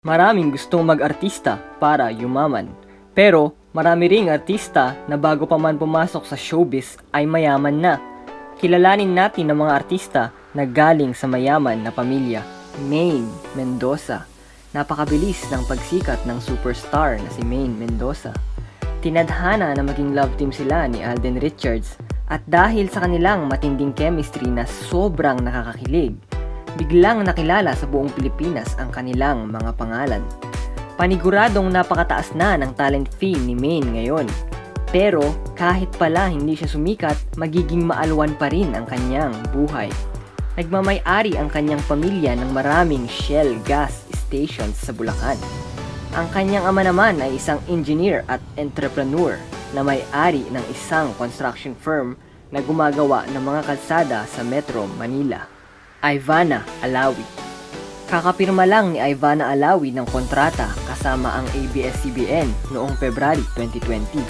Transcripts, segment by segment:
Maraming gustong mag-artista para yumaman. Pero marami ring artista na bago pa man pumasok sa showbiz ay mayaman na. Kilalanin natin ang mga artista na galing sa mayaman na pamilya. Maine Mendoza. Napakabilis ng pagsikat ng superstar na si Maine Mendoza. Tinadhana na maging love team sila ni Alden Richards at dahil sa kanilang matinding chemistry na sobrang nakakakilig, biglang nakilala sa buong Pilipinas ang kanilang mga pangalan. Paniguradong napakataas na ng talent fee ni Maine ngayon. Pero kahit pala hindi siya sumikat, magiging maalwan pa rin ang kanyang buhay. Nagmamay-ari ang kanyang pamilya ng maraming Shell gas stations sa Bulacan. Ang kanyang ama naman ay isang engineer at entrepreneur na may-ari ng isang construction firm na gumagawa ng mga kalsada sa Metro Manila. Ivana Alawi. Kakapirma lang ni Ivana Alawi ng kontrata kasama ang ABS-CBN noong February 2020.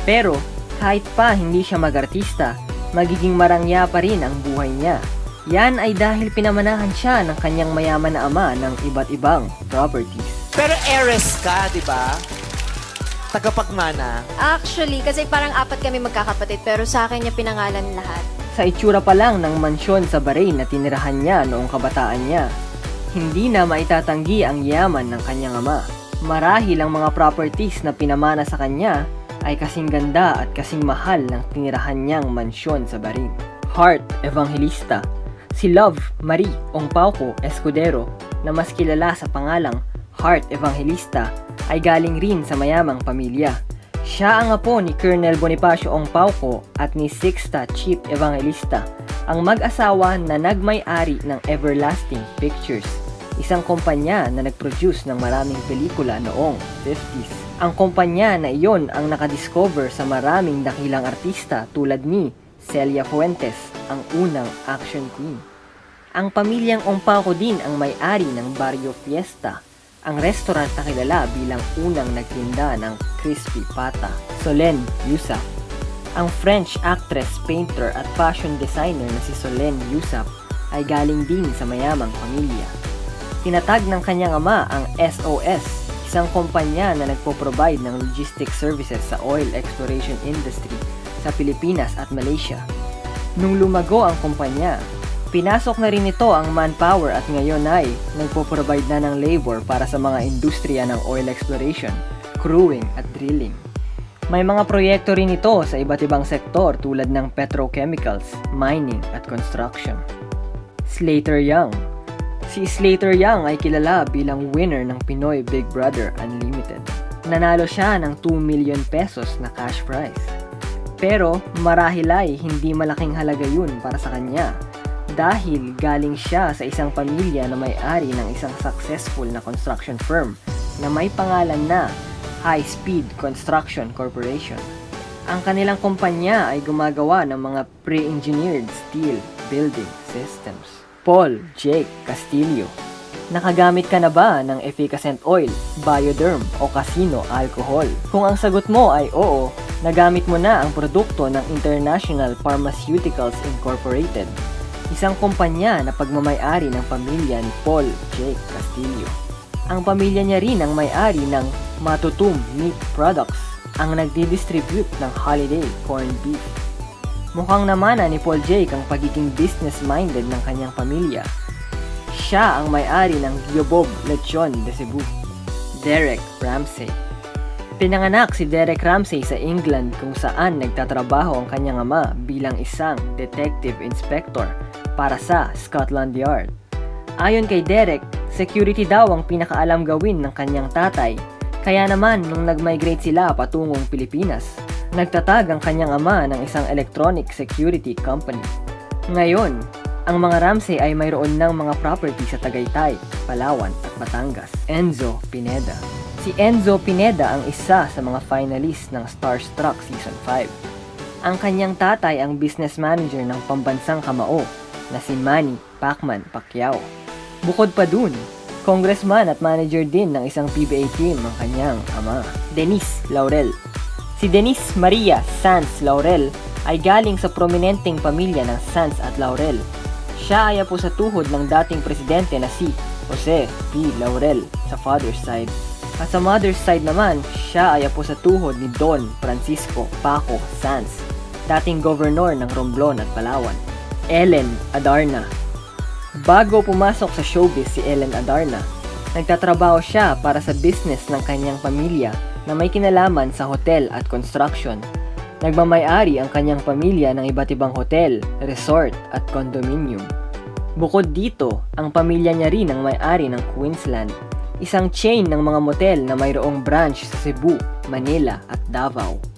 Pero kahit pa hindi siya mag-artista, magiging marangya pa rin ang buhay niya. Yan ay dahil pinamanahan siya ng kanyang mayaman na ama ng iba't ibang properties. Pero heiress ka, di ba? Tagapagmana. Actually, kasi parang apat kami magkakapatid, pero sa akin niya pinangalan lahat. Sa itsura pa lang ng mansyon sa Bahrain na tinirahan niya noong kabataan niya, hindi na maitatanggi ang yaman ng kanyang ama. Marahil ang mga properties na pinamana sa kanya ay kasing ganda at kasing mahal ng tinirahan niyang mansyon sa Bahrain. Heart Evangelista. Si Love Marie Ongpauco Escudero, na mas kilala sa pangalang Heart Evangelista, ay galing rin sa mayamang pamilya. Siya ang apo ni Colonel Bonifacio Ongpauco at ni Sixta Chief Evangelista, ang mag-asawa na nagmay-ari ng Everlasting Pictures, isang kumpanya na nag-produce ng maraming pelikula noong 50s. Ang kumpanya na iyon ang nakadiscover sa maraming dakilang artista tulad ni Celia Fuentes, ang unang action queen. Ang pamilyang Ongpauco din ang may-ari ng Barrio Fiesta, ang restaurant na kilala bilang unang nagtinda ng crispy pata. Solen Yusuf. Ang French actress, painter at fashion designer na si Solen Yusuf ay galing din sa mayamang pamilya. Tinatag ng kanyang ama ang SOS, isang kumpanya na nagpo-provide ng logistic services sa oil exploration industry sa Pilipinas at Malaysia. Nung lumago ang kumpanya, pinasok na rin ito ang manpower at ngayon ay nagpo-provide na ng labor para sa mga industriya ng oil exploration, crewing at drilling. May mga proyekto rin ito sa iba't ibang sektor tulad ng petrochemicals, mining at construction. Slater Young. Si Slater Young ay kilala bilang winner ng Pinoy Big Brother Unlimited. Nanalo siya ng 2 million pesos na cash prize. Pero marahil ay hindi malaking halaga yun para sa kanya dahil galing siya sa isang pamilya na may-ari ng isang successful na construction firm na may pangalan na High Speed Construction Corporation. Ang kanilang kumpanya ay gumagawa ng mga pre-engineered steel building systems. Paul Jake Castillo. Nakagamit ka na ba ng efficacent oil, bioderm o casino alcohol? Kung ang sagot mo ay oo, nagamit mo na ang produkto ng International Pharmaceuticals Incorporated, isang kumpanya na pagmamay-ari ng pamilya ni Paul Jake Castillo. Ang pamilya niya rin ang may-ari ng Matutum Meat Products, ang nagdi-distribute ng Holiday Corned Beef. Mukhang namana ni Paul Jake ang pagiging business-minded ng kanyang pamilya. Siya ang may-ari ng Gyobob Lechon de Cebu. Derek Ramsey. Pinanganak si Derek Ramsey sa England kung saan nagtatrabaho ang kanyang ama bilang isang detective inspector para sa Scotland Yard. Ayon kay Derek, security daw ang pinakaalam gawin ng kanyang tatay, kaya naman nung nag-migrate sila patungong Pilipinas, nagtatag ang kanyang ama ng isang electronic security company. Ngayon, ang mga Ramsey ay mayroon ng mga property sa Tagaytay, Palawan at Batangas. Enzo Pineda. Si Enzo Pineda ang isa sa mga finalist ng Starstruck Season 5. Ang kanyang tatay ang business manager ng pambansang kamao na si Manny Pacman Pacquiao. Bukod pa dun, congressman at manager din ng isang PBA team ang kanyang ama. Denise Laurel. Si Denise Maria Sanz Laurel ay galing sa prominenteng pamilya ng Sanz at Laurel. Siya ay apo sa tuhod ng dating presidente na si Jose P. Laurel sa father's side. At sa mother's side naman, siya ay apo sa tuhod ni Don Francisco Paco Sanz, dating gobernador ng Romblon at Palawan. Ellen Adarna. Bago pumasok sa showbiz si Ellen Adarna, nagtatrabaho siya para sa business ng kanyang pamilya na may kinalaman sa hotel at construction. Nagmamay-ari ang kanyang pamilya ng iba't ibang hotel, resort at condominium. Bukod dito, ang pamilya niya rin ang may-ari ng Queensland, isang chain ng mga motel na mayroong branch sa Cebu, Manila at Davao.